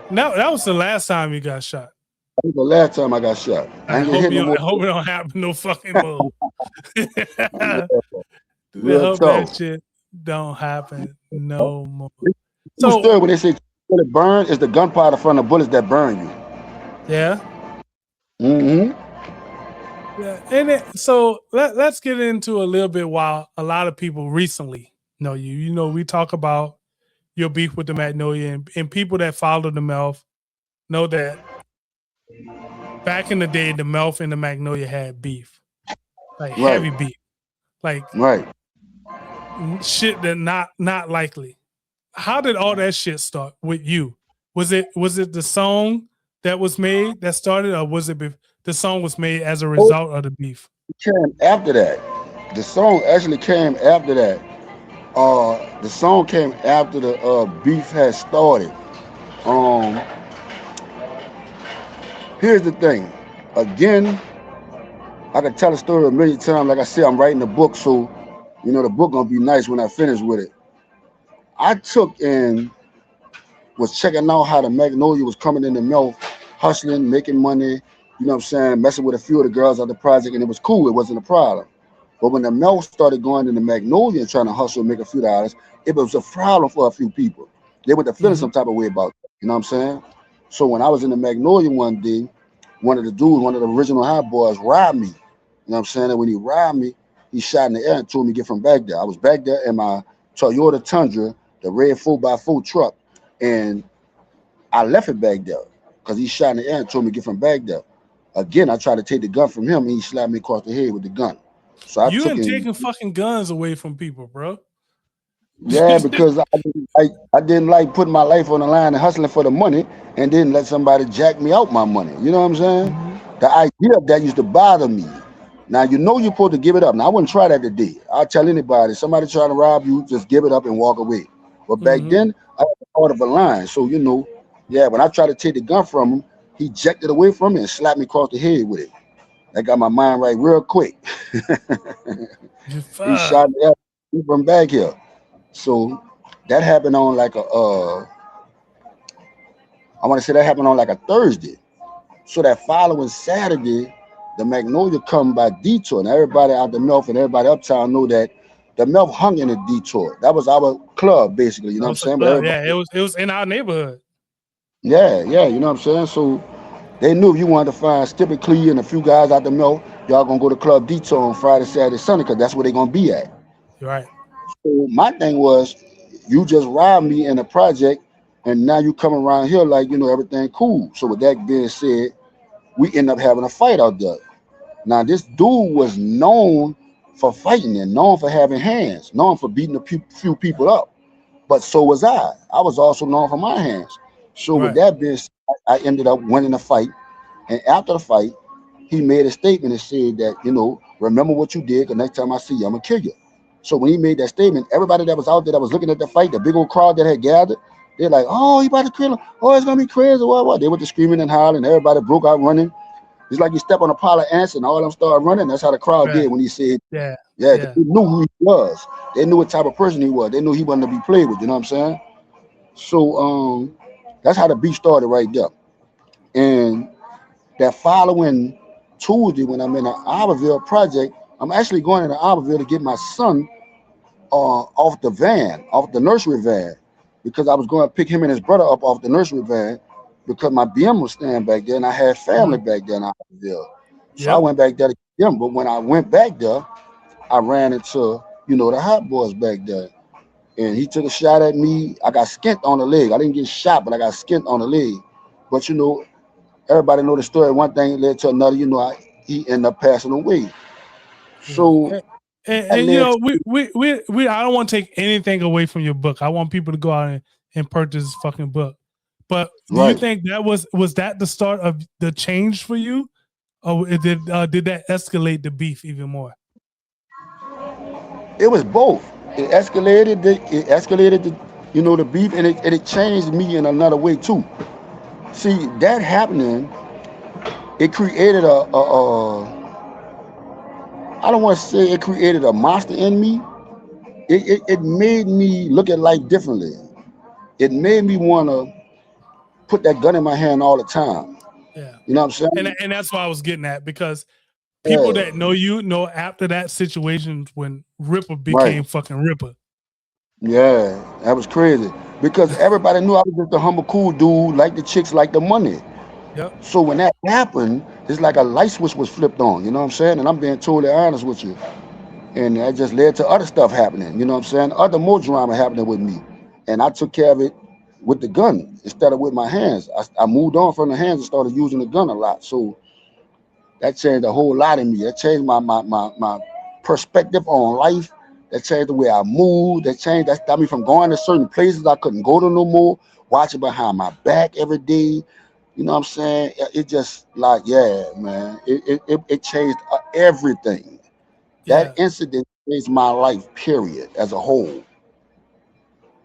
that was the last time you got shot. That was the last time I got shot. I I ain't get hope hit no you more. don't, I hope it don't happen no fucking more. I Real hope talk. that shit don't happen no more. True So story when they say bullet burn is the gunpowder from the bullets that burn you. yeah. Mm-hmm. Yeah, and so let's get into a little bit while a lot of people recently know you. You know, we talk about your beef with the Magnolia, and people that follow the Melph know that back in the day, the Melph and the Magnolia had beef, like Right. heavy beef, like Right. shit that not likely. How did all that shit start with you? Was it the song that was made that started, or was it the song was made as a Oh, result of the beef? it came after that. The song actually came after that. The song came after the beef had started. Um, Here's the thing. Again, I could tell a story a million times. Like I said, I'm writing a book, so the book gonna be nice when I finish with it. I took and was checking out how the Magnolia was coming in the mill, hustling, making money, what I'm saying, messing with a few of the girls at the project, and it was cool. It wasn't a problem. But when the mill started going in the Magnolia and trying to hustle and make a few dollars, it was a problem for a few people. They were feeling Mm-hmm. some type of way about it. You know what I'm saying? So when I was in the Magnolia one day, one of the dudes, one of the original hot boys, robbed me. You know what I'm saying? And when he robbed me, he shot in the air and told me to get from back there. I was back there in my Toyota Tundra, the red 4x4 truck, and I left it back there because he shot in the air and told me to get from back there. Again, I tried to take the gun from him, and he slapped me across the head with the gun. So I You took ain't and taking fucking guns away from people, bro. yeah, because I didn't like putting my life on the line and hustling for the money, and then let somebody jack me out my money. You know what I'm saying? Mm-hmm. The idea of that used to bother me. Now you're supposed to give it up. Now I wouldn't try that today. I'll tell anybody, somebody trying to rob you, just give it up and walk away. But back Mm-hmm. then, I was part of a line. So yeah, when I tried to take the gun from him, he jacked it away from me and slapped me across the head with it. That got my mind right real quick. He Fuck. shot me up from back here. So that happened on like I want to say that happened on like a Thursday. So that following Saturday, the Magnolia come by detour, and everybody out the Melph and everybody uptown know that the Melph hung in a detour. That was our club, basically. You know That what I'm was a saying? But club. everybody, Yeah, it was in our neighborhood. yeah, yeah, you know what I'm saying. So they knew if you wanted to find Skipp and Clee and a few guys out the Melph, y'all gonna go to Club Detour on Friday, Saturday, Sunday, because that's where they gonna be at. You're right. So my thing was, you just robbed me in a project, and now you come around here like everything cool. So with that being said, we end up having a fight out there. Now this dude was known for fighting and known for having hands, known for beating a few people up. But so was I. I was also known for my hands. So with Right. that being said, I ended up winning the fight. And after the fight, he made a statement and said that, remember what you did, because next time I see you, I'm going to kill you. So when he made that statement, everybody that was out there that was looking at the fight, the big old crowd that had gathered, they're like, oh, he about to kill him. Oh, it's going to be crazy. What? They were just screaming and hollering. Everybody broke out running. It's like you step on a pile of ants and all of them started running. That's how the crowd Yeah. did when he said, Yeah. yeah, Yeah. they knew who he was. They knew what type of person he was. They knew he wasn't to be played with. You know what I'm saying? So that's how the beef started right there. And that following Tuesday, when I'm in the Iberville project, I'm actually going into Iberville to get my son off the van, off the nursery van, because I was going to pick him and his brother up off the nursery van because my BM was staying back there and I had family Mhm. back there in Iberville. So I Yep. went back there to get them. But when I went back there, I ran into, the hot boys back there. And he took a shot at me. I got skint on the leg. I didn't get shot, but I got skint on the leg. But everybody know the story. One thing led to another. He ended up passing away. Yeah. So Eh, And you know, we I don't want to take anything away from your book. I want people to go out and purchase this fucking book. But do you Right. think that was that the start of the change for you, or did that escalate the beef even more? It was both. It escalated the, the beef, and it changed me in another way too. See, that happening, it created I don't want to say it created a monster in me. It made me look at life differently. It made me want to put that gun in my hand all the time. Yeah, You know what I'm and saying? and that's what I was getting at, because people that Yeah. know you know after that situation when Ripper Right. became fucking Ripper. Yeah. That was crazy because everybody knew I was just a humble, cool dude, like the chicks, like the money. Yep. So when that happened, it's like a light switch was flipped on. You know what I'm saying? And I'm being totally honest with you. And that just led to other stuff happening. You know what I'm saying? Other more drama happening with me, and I took care of it with the gun instead of with my hands. I moved on from the hands and started using the gun a lot. So that changed a whole lot in me. That changed my perspective on life. That changed the way I moved. That stopped me from going to certain places I couldn't go to no more. Watching behind my back every day. You know what I'm saying? It just like, yeah, man. It changed everything. That Yeah. incident changed my life, period, as a whole.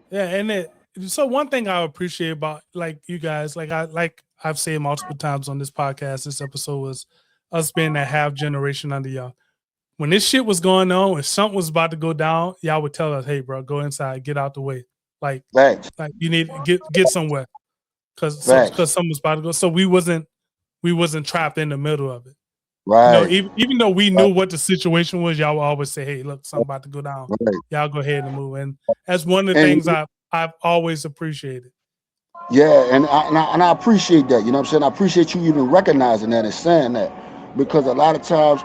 Yeah, and so one thing I appreciate about like you guys, like I've said multiple times on this podcast, this episode was us being that half generation under y'all. When this shit was going on, when something was about to go down, y'all would tell us, "Hey, bro, go inside, get out the way. Like, Facts, like you need to get somewhere facts. because something's about to go." So we wasn't trapped in the middle of it. You know, Right, even though we right, knew what the situation was, y'all would always say, "Hey, look, something about to go down. right. Y'all go ahead and move." And that's one of the And things I've always appreciated. yeah, and I appreciate that. You know what I'm saying? I appreciate you even recognizing that and saying that because a lot of times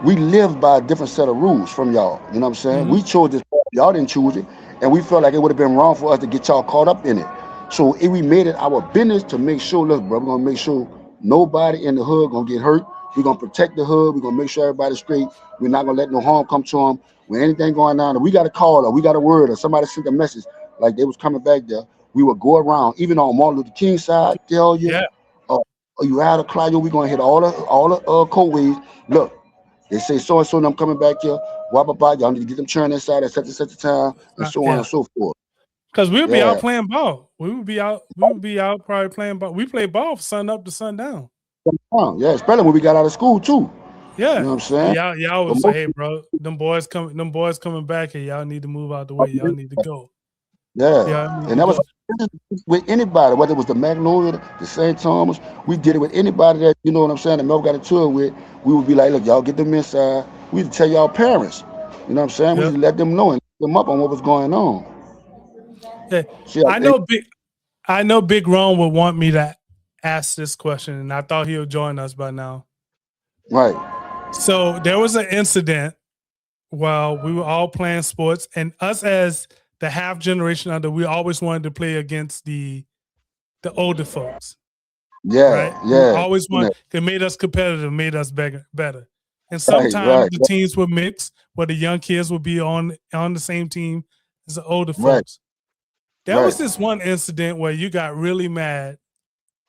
we live by a different set of rules from y'all. You know what I'm saying? Hmm. We chose this path, y'all didn't choose it, and we felt like it would have been wrong for us to get y'all caught up in it. So we made it our business to make sure, look, bro, we're gonna make sure nobody in the hood gonna get hurt. We're gonna protect the hood. We're gonna make sure everybody's straight. We're not gonna let no harm come to them. When anything going on, if we got a call or we got a word or somebody sent a message like they was coming back there, we would go around, even on Martin Luther King side, tell you, Yeah, uh, you out of Claudio, we're gonna hit all the codeways. Look, they say so and so, and I'm coming back here. Blah blah blah. Y'all need to get them churn inside at such a time, and so on and yeah. so forth. Because we would be out Yeah, playing ball. We would be out. We would be out probably playing ball. We play ball from sun up to sundown. yeah. Especially when we got out of school too. You know Yeah, what I'm and saying? y'all But was like, most, "Hey, bro, them boys coming back here. Y'all need to move out the way. Y'all need to go. Y'all yeah, need and to that was go." with anybody, whether it was the Magnolia, the St. Thomas. We did Yeah, it with anybody that you know what I'm saying. That Mel got a tour with. We would be like, look, y'all get them inside. We would tell y'all parents. You know what I'm saying? We yeah, would let them know and let them up on what was going on. yeah. See, I know Big Ron would want me to ask this question, and I thought he would join us by now. right. So there was an incident while we were all playing sports, and us as the half generation under, we always wanted to play against the older folks, Yeah, right? We yeah. always Yeah. want it made us competitive, made us better. And Right, sometimes right, the teams would mix, where the young kids would be on the same team as the older right, folks. There right. was this one incident where you got really mad,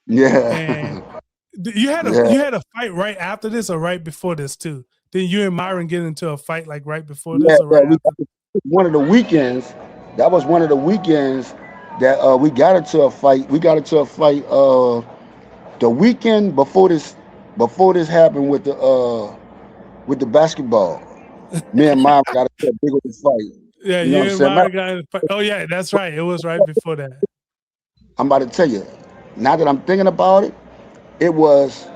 and Yeah, yeah, you had a fight right after this or right before this too. Then you and Myron get into a fight like right before yeah, this or yeah. right after. One of the weekends. That was one of the weekends that we got into a fight. We got into a fight the weekend before this happened with the basketball. Me and mom got into a big old fight. Yeah, You know what you I'm and saying? Myron got in a fight. Oh yeah, that's right. It was right before that. I'm about to tell you. Now that I'm thinking about it, it was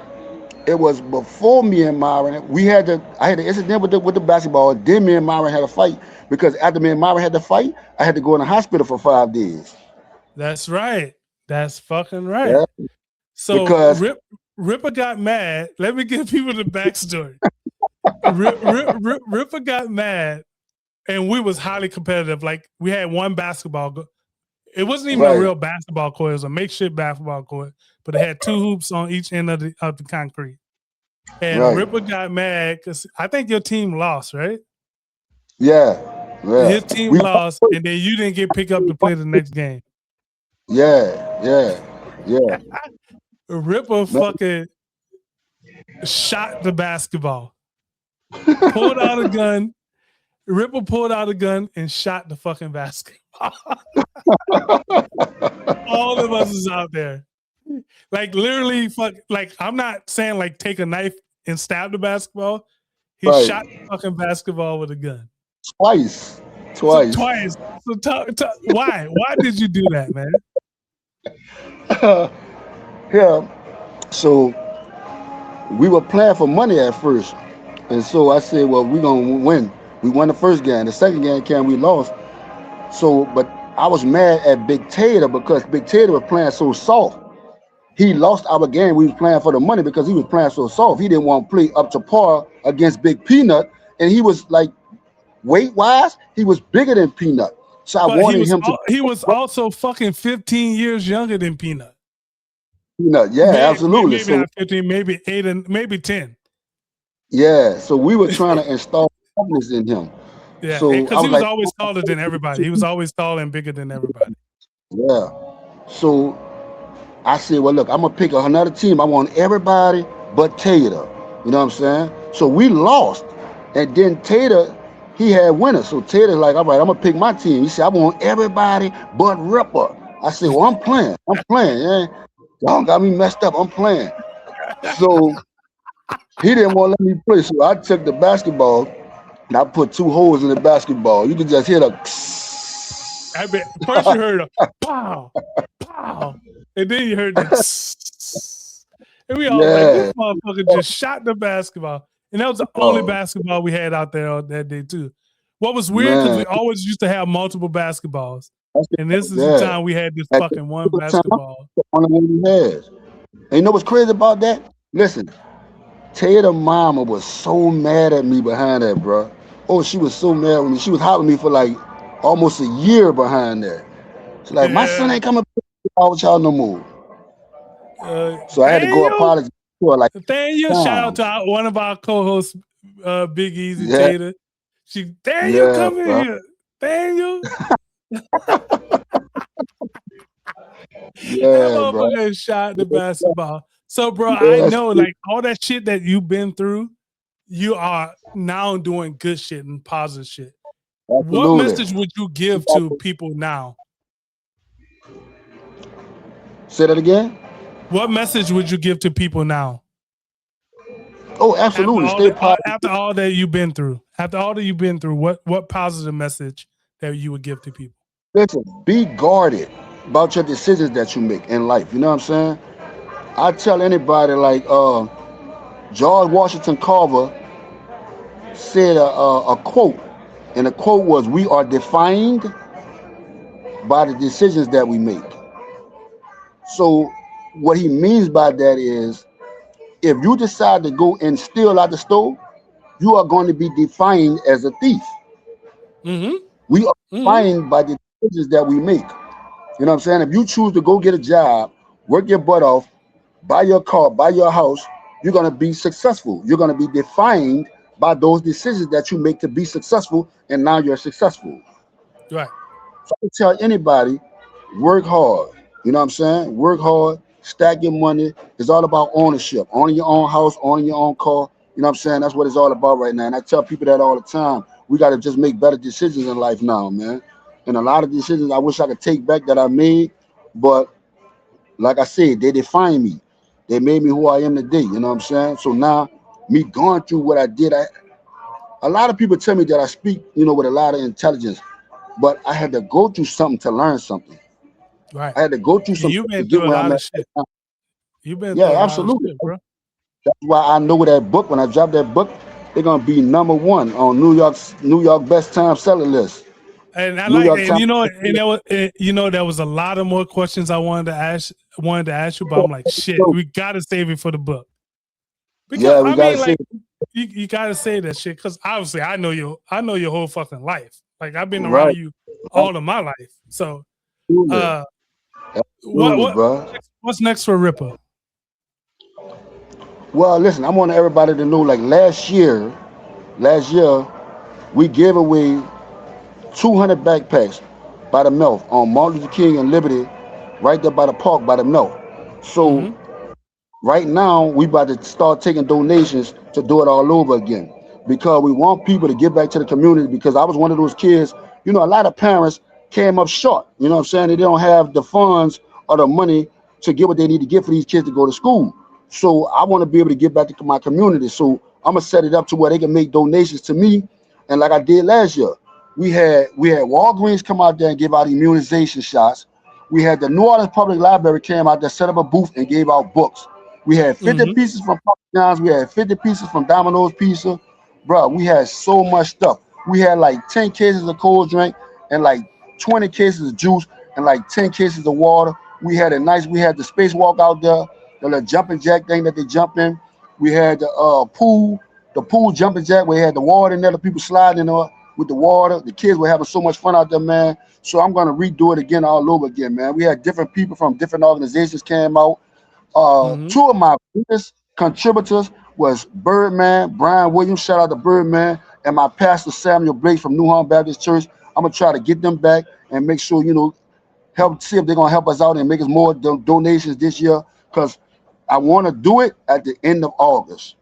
it was before me and Myron. I had an incident with the basketball. Then me and Myron had a fight because after me and Myron had the fight, I had to go in the hospital for 5 days. That's right. That's fucking right. Yeah, So because Ripper got mad. Let me give people the backstory. Ripper got mad, and we was highly competitive. Like we had one basketball. It wasn't even a right, real basketball court. It was a makeshift basketball court, but it had two hoops on each end of the concrete. And right. Ripper got mad because I think your team lost, right? Yeah, His yeah. team We lost, and then you didn't get picked up to play the next game. yeah. Ripper Man, fucking shot the basketball, pulled out a gun. Ripper pulled out a gun and shot the fucking basketball. All of us is out there. Like literally, fuck. Like I'm not saying like take a knife and stab the basketball. He right. shot the fucking basketball with a gun. Twice. So Twice. twice. So why? Why did you do that, man? Yeah. So we were playing for money at first. And so I said, well, we're gonna win. We won the first game. The second game came, we lost. So, but I was mad at Big Tater because Big Tater was playing so soft. He lost our game. We was playing for the money because he was playing so soft. He didn't want to play up to par against Big Peanut, and he was like weight wise, he was bigger than Peanut. So I But wanted him to he was also fucking 15 years younger than Peanut. Peanut. Yeah, absolutely. Maybe So not 15, maybe 8 and maybe 10. yeah, so we were trying to install toughness in him. Yeah, So I because he was was like, always taller than everybody. He was always taller and bigger than everybody. yeah. So I said, well, look, I'm gonna pick another team. I want everybody but Tater. You know what I'm saying? So we lost, and then Tater, he had winners. So Tater's like, all right, I'm gonna pick my team. He said, I want everybody but Ripper. I said, well, I'm playing. I'm playing. Yeah. Y'all got me messed up. I'm playing. So he didn't want to let me play. So I took the basketball and I put two holes in the basketball. You could just hear the I bet first you heard a pow, pow, and then you heard the and we all was like, this yeah, motherfucker just shot the basketball. And that was the only oh, basketball we had out there on that day, too. What was weird, because man. we always used to have multiple basketballs. And this is the Yeah. time we had this At the fucking one time, basketball. one of them he has. And you know what's crazy about that? Listen, Tater mama was so mad at me behind that, bro. Oh, she was so mad with me. She was hollering at me for like almost a year behind that. She's like, my son Yeah. ain't coming out with y'all no more. So I had to go Daniel, apologize to her like Daniel, shout out times. to one of our co-hosts, Big Easy Yeah, Tater. Daniel, yeah, come in bro. here. Daniel. That Yeah, bro. motherfucker shot the basketball. So, bro, I Yeah, know like all that shit that you've been through, you are now doing good shit and positive shit. What absolutely. message would you give to people now? Say that again. What message would you give to people now? Oh, absolutely. Stay positive. After all that you've been through, what positive message that you would give to people? Listen, be guarded about your decisions that you make in life. You know what I'm saying? I tell anybody like George Washington Carver said a quote, and the quote was, "We are defined by the decisions that we make." So, what he means by that is, if you decide to go and steal out the store, you are going to be defined as a thief. Mm-hmm. We are Mm-hmm. defined by the decisions that we make. You know what I'm saying? If you choose to go get a job, work your butt off, buy your car, buy your house, you're going to be successful. You're going to be defined by those decisions that you make to be successful, and now you're successful. Right. So I tell anybody, work hard. You know what I'm saying? Work hard, stack your money. It's all about ownership. Owning your own house, owning your own car. You know what I'm saying? That's what it's all about right now. And I tell people that all the time. We got to just make better decisions in life now, man. And a lot of decisions I wish I could take back that I made, but like I said, they define me. They made me who I am today. You know what I'm saying? So now, me going through what I did, a lot of people tell me that I speak, with a lot of intelligence, but I had to go through something to learn something. Right. I had to go through And some you've stuff to been get through a where I'm lot at of right shit. now. You've been through a Yeah, lot of absolutely. shit, bro. That's why I know that book. When I drop that book, they're gonna be number one on New York best time seller list. And I New like, York and Times. there was a lot of more questions I wanted to ask you, but I'm like, shit, we gotta save it for the book because Yeah, we I gotta mean, say like, you gotta say that shit because obviously I know your whole fucking life. Like I've been right. around you all of my life. So, Absolutely, uh, absolutely, bro. what's next for Ripper? Well, listen, I want everybody to know. Like last year, we gave away 200 backpacks by the Melph on Martin Luther King and Liberty, right there by the park by the Melph. So Mm-hmm. right now, we about to start taking donations to do it all over again because we want people to give back to the community. Because I was one of those kids, you know, a lot of parents came up short. You know what I'm saying? They don't have the funds or the money to get what they need to get for these kids to go to school. So I want to be able to give back to my community. So I'm gonna set it up to where they can make donations to me, and like I did last year, we had Walgreens come out there and give out immunization shots. We had the New Orleans Public Library came out there, set up a booth, and gave out books. We had 50 Mm-hmm. pieces from Papa John's. We had 50 pieces from Domino's Pizza. Bro, we had so much stuff. We had like 10 cases of cold drink and like 20 cases of juice and like 10 cases of water. We had the spacewalk out there, the little jumping jack thing that they jump in. We had the pool jumping jack where they had the water in there, the people sliding in there with the water. The kids were having so much fun out there, man. So I'm gonna redo it again all over again, man. We had different people from different organizations came out. Mm-hmm. Two of my biggest contributors was Birdman, Brian Williams, shout out to Birdman, and my pastor Samuel Blake from New Harm Baptist Church. I'm gonna try to get them back and make sure, you know, help see if they're gonna help us out and make us more donations this year. Cause I want to do it at the end of August.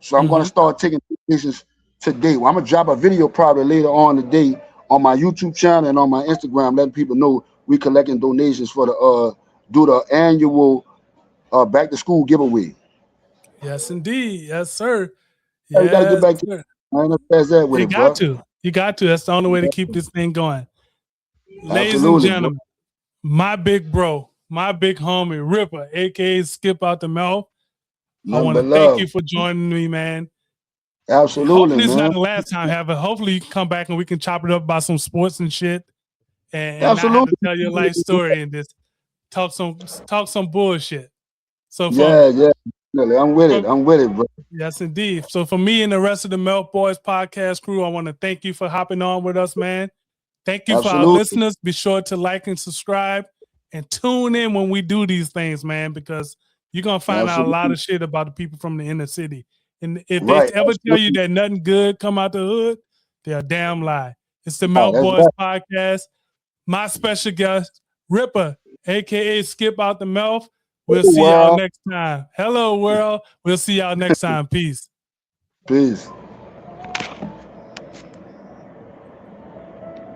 So I'm gonna Mm-hmm. start taking donations today. Well, I'm gonna drop a video probably later on today on my YouTube channel and on my Instagram, letting people know we collecting donations for the do the annual back to school giveaway. Yes, indeed. Yes, sir. Hey, we gotta get Yes, back to sir. I ain't no fast that with You it, got bro. to. You got to. That's the only way to keep this thing going. Ladies and Absolutely, bro. gentlemen, my big bro, my big homie, Rippa, aka Skipp out the mouth. I Nothing want but to thank love. you for joining me, man. Absolutely, Hopefully, it's not man. the last time have it. Hopefully, you can come back and we can chop it up about some sports and shit, and not have to Absolutely. tell your life story and just talk some bullshit. So for Yeah, yeah. Definitely. I'm with it. from I'm with it, bro. yes, indeed. So for me and the rest of the Melph Boys podcast crew, I want to thank you for hopping on with us, man. Thank you for our Absolutely. listeners. Be sure to like and subscribe and tune in when we do these things, man, because you're going to find out a lot Absolutely. of shit about the people from the inner city. And if they Right. ever tell you Absolutely. that nothing good come out the hood, they're a damn lie. It's the Right. Melph That's Boys right. podcast. My special guest, Rippa, aka Skipp out the Melph. We'll see y'all Well, next time. Hello, world. We'll see y'all next time. Peace. peace.